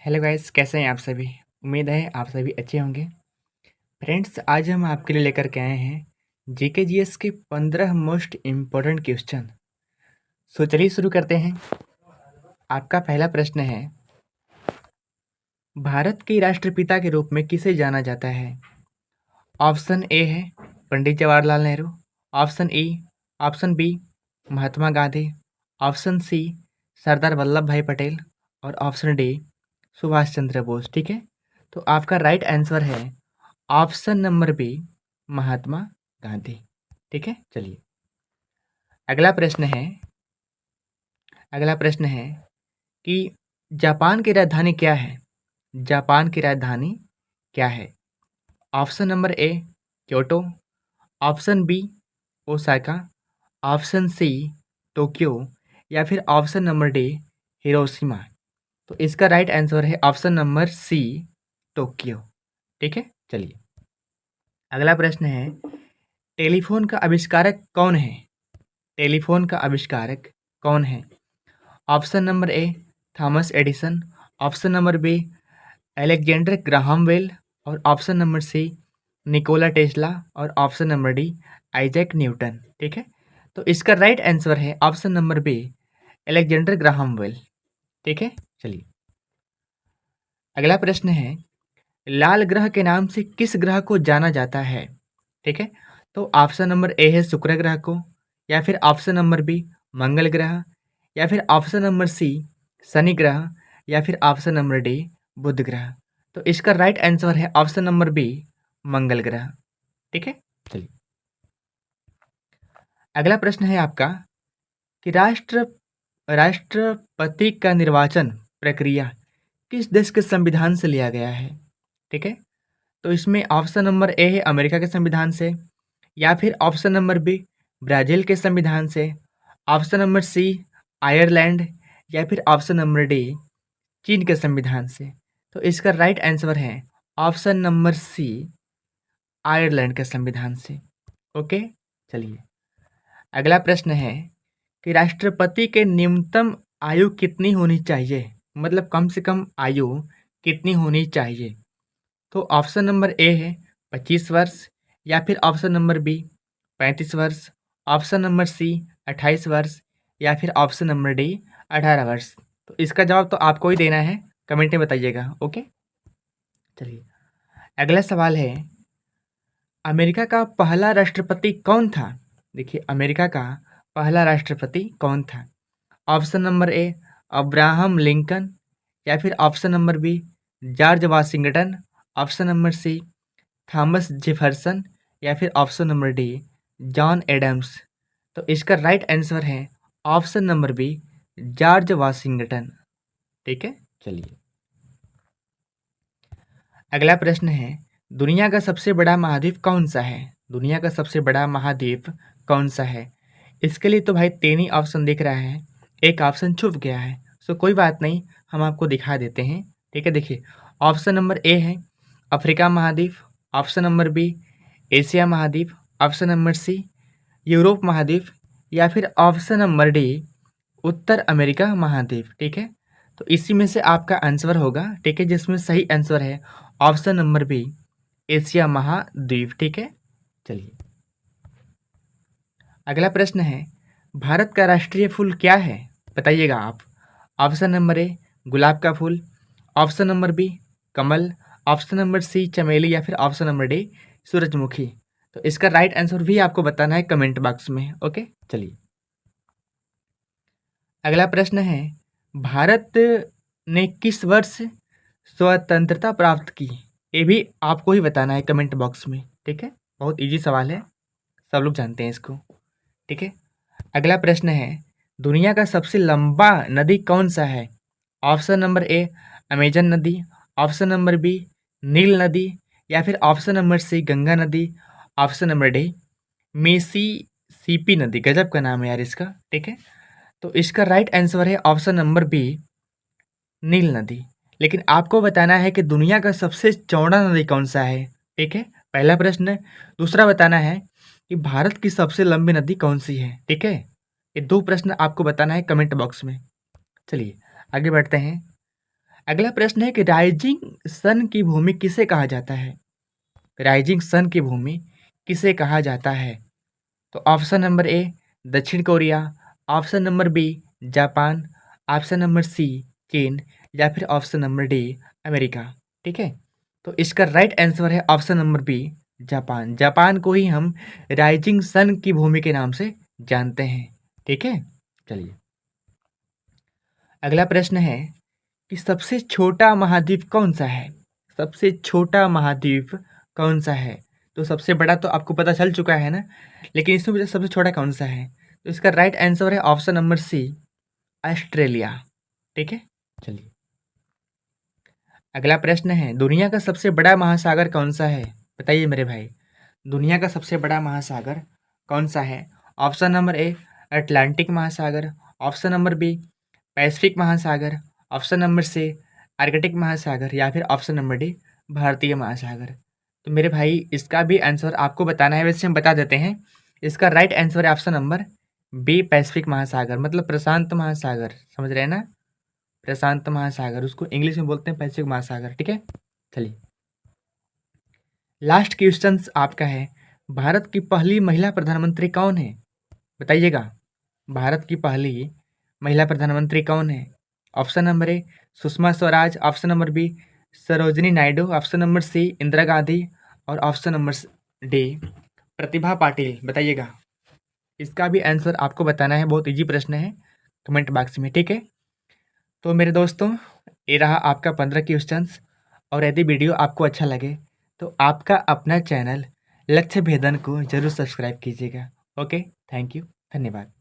Hello guys, कैसे हैं आप सभी। उम्मीद है आप सभी अच्छे होंगे। फ्रेंड्स, आज हम आपके लिए लेकर के आए हैं जीके जीएस के 15 मोस्ट इम्पोर्टेंट क्वेश्चन। सो चलिए शुरू करते हैं। आपका पहला प्रश्न है, भारत के राष्ट्रपिता के रूप में किसे जाना जाता है। ऑप्शन ए है Pandit Jawaharlal Nehru, option E, option B Mahatma Gandhi, option C Sardar Vallabh Bhai Patel और ऑप्शन डी सुभाष चंद्र बोस। ठीक है, तो आपका राइट आंसर है option number B Mahatma Gandhi. ठीक है, चलिए अगला प्रश्न है। अगला प्रश्न है कि जापान की राजधानी क्या है। जापान की राजधानी क्या है। Option number A Kyoto, option B Osaka, option C Tokyo या फिर ऑप्शन नंबर डी हिरोशिमा। तो इसका राइट आंसर है ऑप्शन नंबर सी टोक्यो। ठीक है, चलिए अगला प्रश्न है, टेलीफोन का आविष्कारक कौन है। टेलीफोन का आविष्कारक कौन है। Option number A Thomas Edison, option number B Alexander Graham Bell और option number C Nikola Tesla और option number D Isaac Newton. ठीक है, तो इसका राइट आंसर है option number B Alexander Graham Bell. ठीक है, चलिए अगला प्रश्न है, लाल ग्रह के नाम से किस ग्रह को जाना जाता है। ठीक है, तो ऑप्शन नंबर ए है शुक्र ग्रह को, या फिर ऑप्शन नंबर बी मंगल ग्रह, या फिर ऑप्शन नंबर सी शनि ग्रह, या फिर ऑप्शन नंबर डी बुध ग्रह। तो इसका राइट आंसर है ऑप्शन नंबर बी मंगल ग्रह। ठीक है, चलिए अगला प्रश्न है आपका कि राष्ट्रपति का निर्वाचन प्रक्रिया किस देश के संविधान से लिया गया है। ठीक है, तो इसमें ऑप्शन नंबर ए है अमेरिका के संविधान से, या फिर ऑप्शन नंबर बी ब्राज़ील के संविधान से, ऑप्शन नंबर सी आयरलैंड, या फिर ऑप्शन नंबर डी चीन के संविधान से। तो इसका राइट आंसर है ऑप्शन नंबर सी आयरलैंड के संविधान से। ओके, चलिए अगला प्रश्न है कि राष्ट्रपति के न्यूनतम आयु कितनी होनी चाहिए, मतलब कम से कम आयु कितनी होनी चाहिए। तो ऑप्शन नंबर ए है 25 वर्ष, या फिर ऑप्शन नंबर बी 35 वर्ष, ऑप्शन नंबर सी 28 वर्ष, या फिर ऑप्शन नंबर डी 18 वर्ष। तो इसका जवाब तो आपको ही देना है, कमेंट में बताइएगा। ओके, चलिए अगला सवाल है, अमेरिका का पहला राष्ट्रपति कौन था। देखिए अमेरिका का पहला राष्ट्रपति कौन था। Option number A Abraham Lincoln, या फिर option number B George Washington, option number C Thomas Jefferson, या फिर option number D John Adams. तो इसका राइट आंसर है option number B George Washington. ठीक है, चलिए अगला प्रश्न है, दुनिया का सबसे बड़ा महाद्वीप कौन सा है। दुनिया का सबसे बड़ा महाद्वीप कौन सा है। इसके लिए तो भाई तीन ही ऑप्शन दिख रहा है, एक ऑप्शन छुप गया है। सो कोई बात नहीं, हम आपको दिखा देते हैं। ठीक है, देखिए ऑप्शन नंबर ए है अफ्रीका महाद्वीप, ऑप्शन नंबर बी एशिया महाद्वीप, ऑप्शन नंबर सी यूरोप महाद्वीप, या फिर ऑप्शन नंबर डी उत्तर अमेरिका महाद्वीप। ठीक है, तो इसी में से आपका आंसर होगा। ठीक है, जिसमें सही आंसर है ऑप्शन नंबर बी एशिया महाद्वीप। ठीक है, चलिए अगला प्रश्न है, भारत का राष्ट्रीय फूल क्या है, बताइएगा आप। ऑप्शन नंबर ए गुलाब का फूल, ऑप्शन नंबर बी कमल, ऑप्शन नंबर सी चमेली, या फिर ऑप्शन नंबर डी सूरजमुखी। तो इसका राइट आंसर भी आपको बताना है कमेंट बॉक्स में। ओके, चलिए अगला प्रश्न है, भारत ने किस वर्ष स्वतंत्रता प्राप्त की। ये भी आपको ही बताना है कमेंट बॉक्स में। ठीक है, बहुत इजी सवाल है, सब लोग जानते हैं इसको। ठीक है, अगला प्रश्न है, दुनिया का सबसे लंबा नदी कौन सा है। ऑप्शन नंबर ए अमेजन नदी, ऑप्शन नंबर बी नील नदी, या फिर ऑप्शन नंबर सी गंगा नदी, ऑप्शन नंबर डी मिसिसिपी नदी। गजब का नाम है यार इसका। ठीक है, तो इसका राइट आंसर है ऑप्शन नंबर बी नील नदी। लेकिन आपको बताना है कि दुनिया का सबसे चौड़ा नदी कौन सा है। ठीक है, पहला प्रश्न। दूसरा बताना है कि भारत की सबसे लंबी नदी कौन सी है। ठीक है, ये दो प्रश्न आपको बताना है कमेंट बॉक्स में। चलिए आगे बढ़ते हैं। अगला प्रश्न है कि राइजिंग सन की भूमि किसे कहा जाता है? राइजिंग सन की भूमि किसे कहा जाता है? तो ऑप्शन नंबर ए दक्षिण Korea, option number B Japan, option number C चीन या फिर ऑप्शन नंबर डी अमेरिका। ठीक है, तो इसका राइट आंसर है option number B Japan. Japan को ही हम राइजिंग सन की भूमि के नाम से जानते हैं। ठीक है, चलिए अगला प्रश्न है कि सबसे छोटा महाद्वीप कौन सा है? सबसे छोटा महाद्वीप कौन सा है? तो सबसे बड़ा तो आपको पता चल चुका है ना, लेकिन इसमें मुझे सबसे छोटा कौन सा है? तो इसका राइट आंसर है ऑप्शन नंबर सी ऑस्ट्रेलिया। ठीक है, चलिए अगला प्रश्न है दुनिया का सबसे बड़ा महासागर कौन सा है? बताइए मेरे भाई, दुनिया का सबसे बड़ा महासागर कौन सा है? ऑप्शन नंबर ए अटलांटिक महासागर, ऑप्शन नंबर बी पैसिफिक महासागर, ऑप्शन नंबर सी आर्कटिक महासागर या फिर ऑप्शन नंबर डी भारतीय महासागर। तो मेरे भाई इसका भी आंसर आपको बताना है, वैसे हम बता देते हैं। इसका राइट आंसर है ऑप्शन नंबर बी पैसिफिक महासागर, मतलब प्रशांत महासागर, समझ रहे हैं ना? प्रशांत महासागर, उसको इंग्लिश में बोलते हैं पैसिफिक महासागर। ठीक है, चलिए लास्ट क्वेश्चन आपका है, भारत की पहली महिला प्रधानमंत्री कौन है? बताइएगा, भारत की पहली महिला प्रधानमंत्री कौन है? Option number A Sushma Swaraj, option number B Sarojini Naidu, option number C Indira Gandhi और option number D Pratibha Patil. बताइएगा, इसका भी आंसर आपको बताना है, बहुत इजी प्रश्न है, कमेंट बॉक्स में। ठीक है, तो मेरे दोस्तों ये रहा आपका 15 क्वेश्चंस, और यदि वीडियो आपको अच्छा लगे तो आपका अपना चैनल लक्ष्य भेदन को जरूर सब्सक्राइब कीजिएगा। ओके, थैंक यू, धन्यवाद।